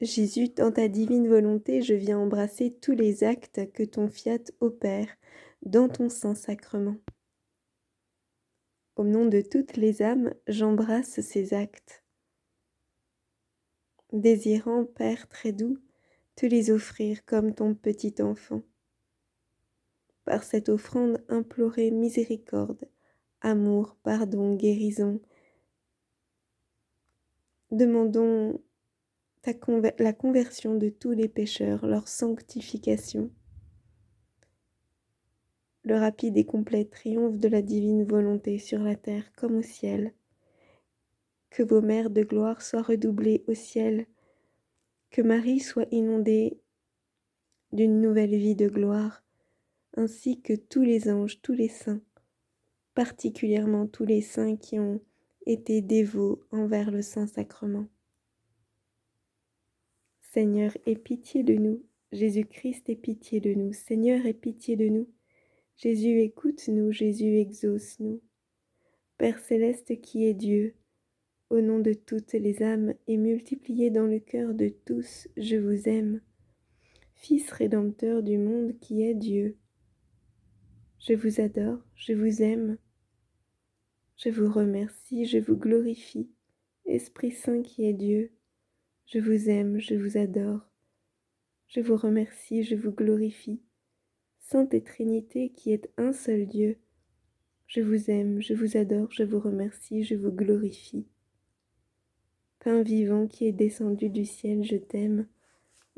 Jésus, dans ta divine volonté, je viens embrasser tous les actes que ton fiat opère dans ton Saint-Sacrement. Au nom de toutes les âmes, j'embrasse ces actes, désirant, Père très doux, te les offrir comme ton petit enfant. Par cette offrande, implorer miséricorde, amour, pardon, guérison. Demandons la conversion de tous les pécheurs, leur sanctification. Le rapide et complet triomphe de la divine volonté sur la terre comme au ciel. Que vos mères de gloire soient redoublées au ciel, que Marie soit inondée d'une nouvelle vie de gloire, ainsi que tous les anges, tous les saints, particulièrement tous les saints qui ont été dévots envers le Saint-Sacrement. Seigneur, aie pitié de nous. Jésus-Christ, aie pitié de nous. Seigneur, aie pitié de nous. Jésus, écoute-nous. Jésus, exauce-nous. Père céleste qui est Dieu, au nom de toutes les âmes et multiplié dans le cœur de tous, je vous aime. Fils rédempteur du monde qui est Dieu, je vous adore, je vous aime. Je vous remercie, je vous glorifie. Esprit Saint qui est Dieu, je vous aime, je vous adore. Je vous remercie, je vous glorifie. Sainte et Trinité qui est un seul Dieu, je vous aime, je vous adore, je vous remercie, je vous glorifie. Pain vivant qui est descendu du ciel, je t'aime.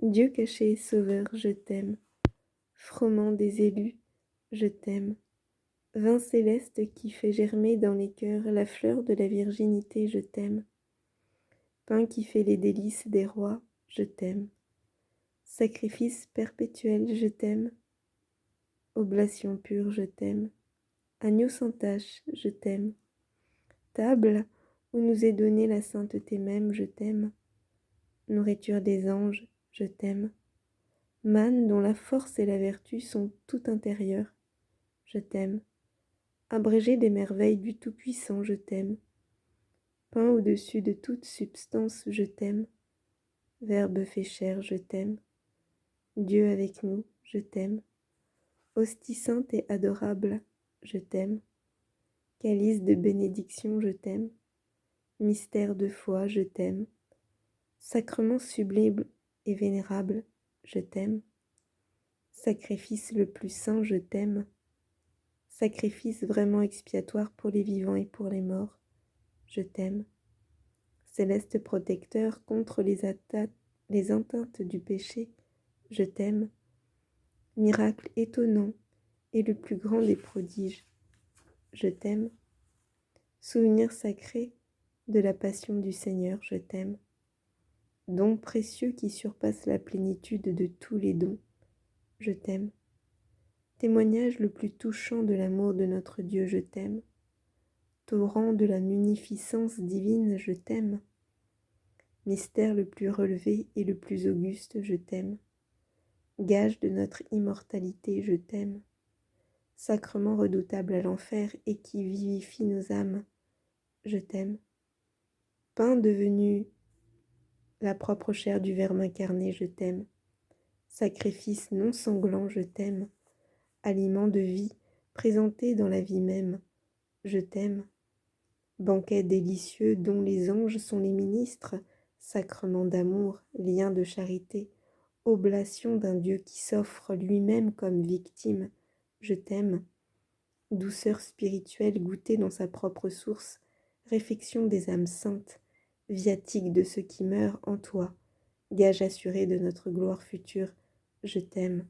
Dieu caché et sauveur, je t'aime. Froment des élus, je t'aime. Vin céleste qui fait germer dans les cœurs la fleur de la virginité, je t'aime. Pain qui fait les délices des rois, je t'aime. Sacrifice perpétuel, je t'aime. Oblation pure, je t'aime. Agneau sans tache, je t'aime. Table où nous est donnée la sainteté même, je t'aime. Nourriture des anges, je t'aime. Manne dont la force et la vertu sont tout intérieures, je t'aime. Abrégé des merveilles du Tout-Puissant, je t'aime. Pain au-dessus de toute substance, je t'aime. Verbe fait chair, je t'aime. Dieu avec nous, je t'aime. Hostie sainte et adorable, je t'aime. Calice de bénédiction, je t'aime. Mystère de foi, je t'aime. Sacrement sublime et vénérable, je t'aime. Sacrifice le plus saint, je t'aime. Sacrifice vraiment expiatoire pour les vivants et pour les morts, je t'aime. Céleste protecteur contre les atteintes du péché, je t'aime. Miracle étonnant et le plus grand des prodiges, je t'aime. Souvenir sacré de la passion du Seigneur, je t'aime. Don précieux qui surpasse la plénitude de tous les dons, je t'aime. Témoignage le plus touchant de l'amour de notre Dieu, je t'aime. Torrent de la munificence divine, je t'aime. Mystère le plus relevé et le plus auguste, je t'aime. Gage de notre immortalité, je t'aime. Sacrement redoutable à l'enfer et qui vivifie nos âmes, je t'aime. Pain devenu la propre chair du Verbe incarné, je t'aime. Sacrifice non sanglant, je t'aime. Aliment de vie, présenté dans la vie même, je t'aime. Banquet délicieux dont les anges sont les ministres, sacrement d'amour, lien de charité, oblation d'un Dieu qui s'offre lui-même comme victime, je t'aime. Douceur spirituelle goûtée dans sa propre source, réfection des âmes saintes, viatique de ceux qui meurent en toi, gage assuré de notre gloire future, je t'aime.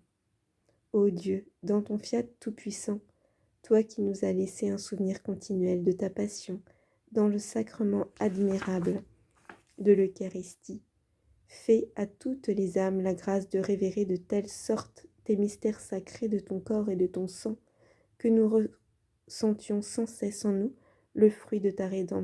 Ô Dieu, dans ton fiat tout-puissant, toi qui nous as laissé un souvenir continuel de ta passion, dans le sacrement admirable de l'Eucharistie, fais à toutes les âmes la grâce de révérer de telle sorte tes mystères sacrés de ton corps et de ton sang, que nous ressentions sans cesse en nous le fruit de ta rédemption.